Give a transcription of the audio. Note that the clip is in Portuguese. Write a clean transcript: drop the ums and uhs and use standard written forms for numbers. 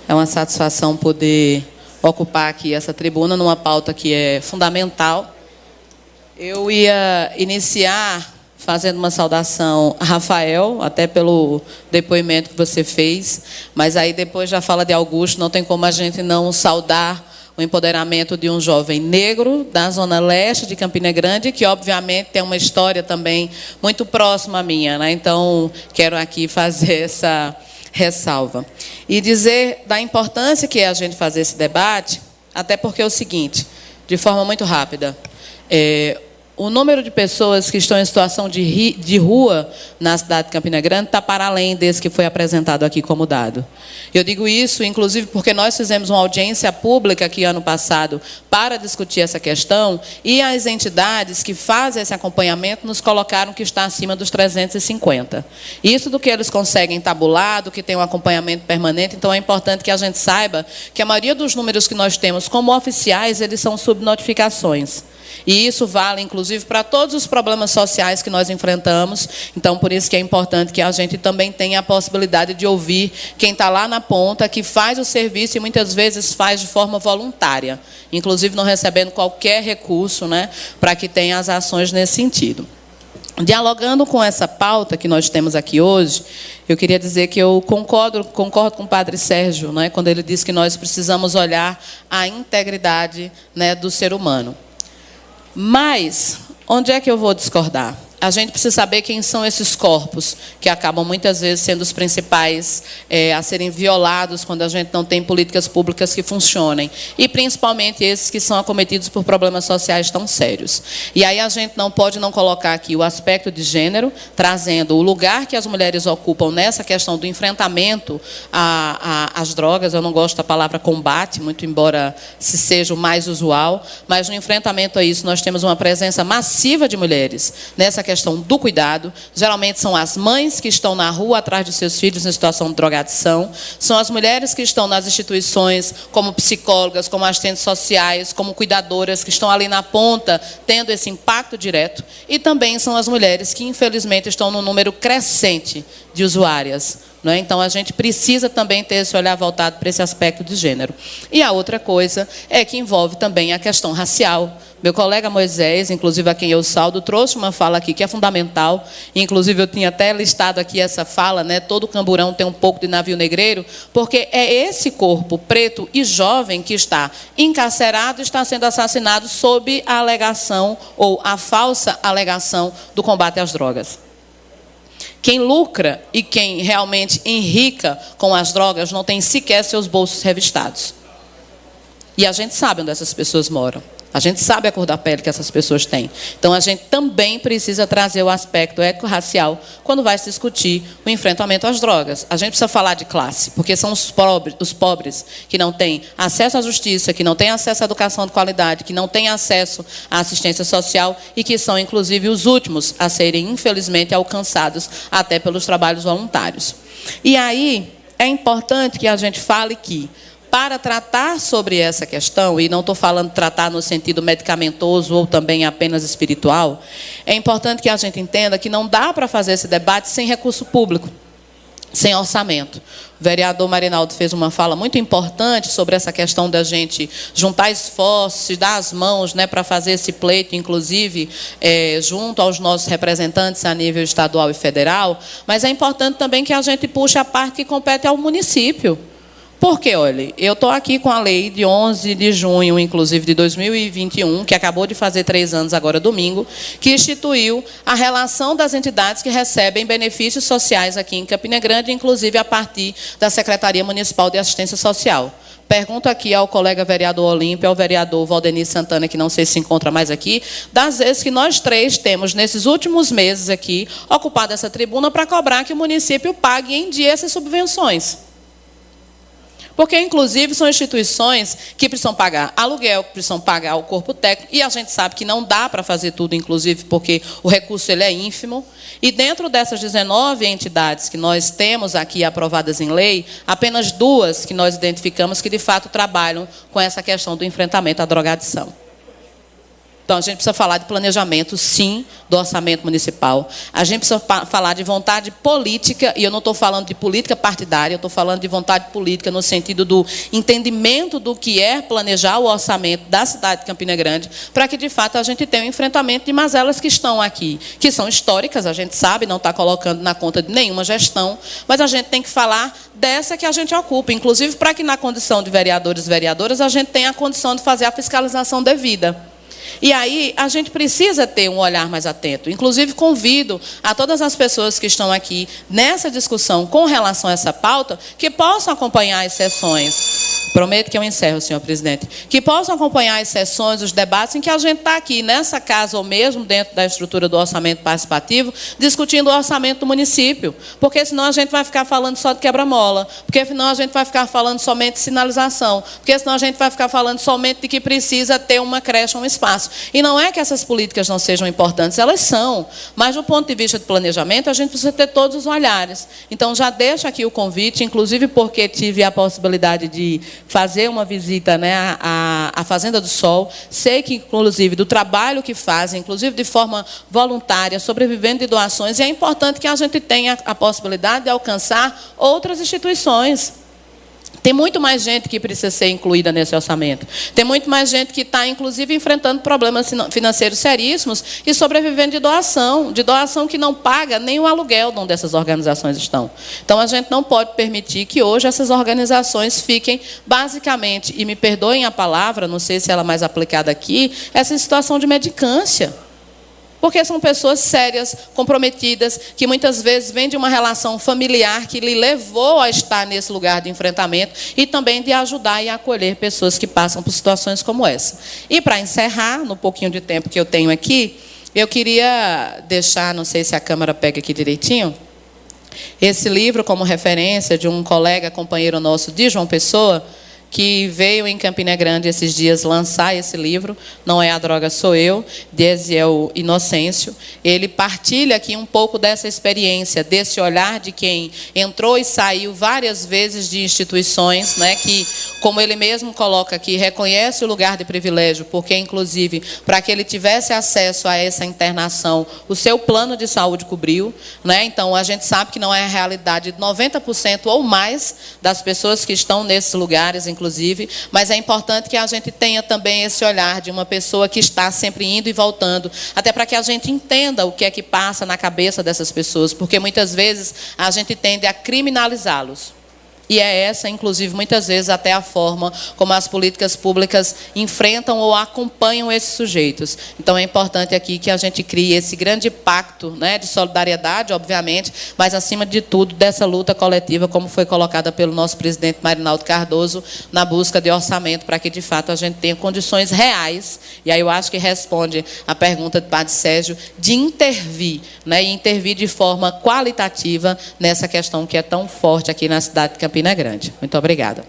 É uma satisfação poder ocupar aqui essa tribuna numa pauta que é fundamental. Eu ia iniciar fazendo uma saudação a Rafael, até pelo depoimento que você fez, mas aí depois já fala de Augusto, não tem como a gente não saudar o empoderamento de um jovem negro da Zona Leste de Campina Grande, que obviamente tem uma história também muito próxima à minha, né? Então, quero aqui fazer essa ressalva. E dizer da importância que é a gente fazer esse debate, até porque é o seguinte, de forma muito rápida, o número de pessoas que estão em situação de rua na cidade de Campina Grande está para além desse que foi apresentado aqui como dado. Eu digo isso, inclusive, porque nós fizemos uma audiência pública aqui ano passado para discutir essa questão e as entidades que fazem esse acompanhamento nos colocaram que está acima dos 350. Isso do que eles conseguem tabular, do que tem um acompanhamento permanente, então é importante que a gente saiba que a maioria dos números que nós temos como oficiais, eles são subnotificações. E isso vale, inclusive, para todos os problemas sociais que nós enfrentamos. Então, por isso que é importante que a gente também tenha a possibilidade de ouvir quem está lá na ponta, que faz o serviço e muitas vezes faz de forma voluntária, inclusive não recebendo qualquer recurso, né, para que tenha as ações nesse sentido. Dialogando com essa pauta que nós temos aqui hoje, eu queria dizer que eu concordo com o padre Sérgio, né, quando ele diz que nós precisamos olhar a integridade, né, do ser humano. Mas, onde é que eu vou discordar? A gente precisa saber quem são esses corpos, que acabam muitas vezes sendo os principais a serem violados quando a gente não tem políticas públicas que funcionem. E, principalmente, esses que são acometidos por problemas sociais tão sérios. E aí a gente não pode não colocar aqui o aspecto de gênero, trazendo o lugar que as mulheres ocupam nessa questão do enfrentamento às drogas. Eu não gosto da palavra combate, muito embora se seja o mais usual, mas no enfrentamento a isso nós temos uma presença massiva de mulheres nessa questão do cuidado. Geralmente são as mães que estão na rua atrás de seus filhos em situação de drogadição, são as mulheres que estão nas instituições como psicólogas, como assistentes sociais, como cuidadoras, que estão ali na ponta tendo esse impacto direto, e também são as mulheres que infelizmente estão num número crescente de usuárias. Então, a gente precisa também ter esse olhar voltado para esse aspecto de gênero. E a outra coisa é que envolve também a questão racial. Meu colega Moisés, inclusive a quem eu saldo, trouxe uma fala aqui que é fundamental. Inclusive, eu tinha até listado aqui essa fala, né? Todo camburão tem um pouco de navio negreiro, porque é esse corpo preto e jovem que está encarcerado e está sendo assassinado sob a alegação ou a falsa alegação do combate às drogas. Quem lucra e quem realmente enrica com as drogas não tem sequer seus bolsos revistados. E a gente sabe onde essas pessoas moram. A gente sabe a cor da pele que essas pessoas têm. Então, a gente também precisa trazer o aspecto étnico-racial quando vai se discutir o enfrentamento às drogas. A gente precisa falar de classe, porque são os pobres que não têm acesso à justiça, que não têm acesso à educação de qualidade, que não têm acesso à assistência social e que são, inclusive, os últimos a serem, infelizmente, alcançados até pelos trabalhos voluntários. E aí, é importante que a gente fale que, para tratar sobre essa questão, e não estou falando tratar no sentido medicamentoso ou também apenas espiritual, é importante que a gente entenda que não dá para fazer esse debate sem recurso público, sem orçamento. O vereador Marinaldo fez uma fala muito importante sobre essa questão da gente juntar esforços, dar as mãos, né, para fazer esse pleito, inclusive, junto aos nossos representantes a nível estadual e federal, mas é importante também que a gente puxe a parte que compete ao município. Porque, olha, eu estou aqui com a lei de 11 de junho, inclusive, de 2021, que acabou de fazer 3 anos agora, domingo, que instituiu a relação das entidades que recebem benefícios sociais aqui em Campina Grande, inclusive a partir da Secretaria Municipal de Assistência Social. Pergunto aqui ao colega vereador Olímpio, ao vereador Valdemir Santana, que não sei se encontra mais aqui, das vezes que nós três temos, nesses últimos meses aqui, ocupado essa tribuna para cobrar que o município pague em dia essas subvenções. Porque, inclusive, são instituições que precisam pagar aluguel, que precisam pagar o corpo técnico, e a gente sabe que não dá para fazer tudo, inclusive, porque o recurso ele é ínfimo. E dentro dessas 19 entidades que nós temos aqui aprovadas em lei, apenas 2 que nós identificamos que, de fato, trabalham com essa questão do enfrentamento à drogadição. Então, a gente precisa falar de planejamento, sim, do orçamento municipal. A gente precisa falar de vontade política, e eu não estou falando de política partidária, eu estou falando de vontade política no sentido do entendimento do que é planejar o orçamento da cidade de Campina Grande, para que, de fato, a gente tenha um enfrentamento de mazelas que estão aqui, que são históricas, a gente sabe, não está colocando na conta de nenhuma gestão, mas a gente tem que falar dessa que a gente ocupa, inclusive para que, na condição de vereadores e vereadoras, a gente tenha a condição de fazer a fiscalização devida. E aí, a gente precisa ter um olhar mais atento. Inclusive, convido a todas as pessoas que estão aqui nessa discussão com relação a essa pauta, que possam acompanhar as sessões. Prometo que eu encerro, senhor presidente. Que possam acompanhar as sessões, os debates, em que a gente está aqui, nessa casa, ou mesmo dentro da estrutura do orçamento participativo, discutindo o orçamento do município. Porque senão a gente vai ficar falando só de quebra-mola. Porque senão a gente vai ficar falando somente de sinalização. Porque senão a gente vai ficar falando somente de que precisa ter uma creche, um espaço. E não é que essas políticas não sejam importantes, elas são. Mas, do ponto de vista de planejamento, a gente precisa ter todos os olhares. Então, já deixo aqui o convite, inclusive porque tive a possibilidade de fazer uma visita, né, à Fazenda do Sol. Sei que, inclusive, do trabalho que fazem, inclusive de forma voluntária, sobrevivendo de doações, e é importante que a gente tenha a possibilidade de alcançar outras instituições. Tem muito mais gente que precisa ser incluída nesse orçamento. Tem muito mais gente que está, inclusive, enfrentando problemas financeiros seríssimos e sobrevivendo de doação que não paga nem o aluguel de onde essas organizações estão. Então, a gente não pode permitir que hoje essas organizações fiquem, basicamente, e me perdoem a palavra, não sei se ela é mais aplicada aqui, essa situação de mendicância. Porque são pessoas sérias, comprometidas, que muitas vezes vêm de uma relação familiar que lhe levou a estar nesse lugar de enfrentamento e também de ajudar e acolher pessoas que passam por situações como essa. E, para encerrar, no pouquinho de tempo que eu tenho aqui, eu queria deixar, não sei se a câmera pega aqui direitinho, esse livro como referência de um colega, companheiro nosso de João Pessoa, que veio em Campina Grande esses dias lançar esse livro, Não é a Droga, Sou Eu, de Eziel Inocêncio. Ele partilha aqui um pouco dessa experiência, desse olhar de quem entrou e saiu várias vezes de instituições, né, que, como ele mesmo coloca aqui, reconhece o lugar de privilégio, porque, inclusive, para que ele tivesse acesso a essa internação, o seu plano de saúde cobriu, né? Então, a gente sabe que não é a realidade de 90% ou mais das pessoas que estão nesses lugares, inclusive, mas é importante que a gente tenha também esse olhar de uma pessoa que está sempre indo e voltando, até para que a gente entenda o que é que passa na cabeça dessas pessoas, porque muitas vezes a gente tende a criminalizá-los. E é essa, inclusive, muitas vezes até a forma como as políticas públicas enfrentam ou acompanham esses sujeitos. Então, é importante aqui que a gente crie esse grande pacto, né, de solidariedade, obviamente, mas, acima de tudo, dessa luta coletiva, como foi colocada pelo nosso presidente Marinaldo Cardoso, na busca de orçamento, para que, de fato, a gente tenha condições reais, e aí eu acho que responde a pergunta do padre Sérgio, de intervir, né, e intervir de forma qualitativa nessa questão que é tão forte aqui na cidade de Campina Grande. Muito obrigada.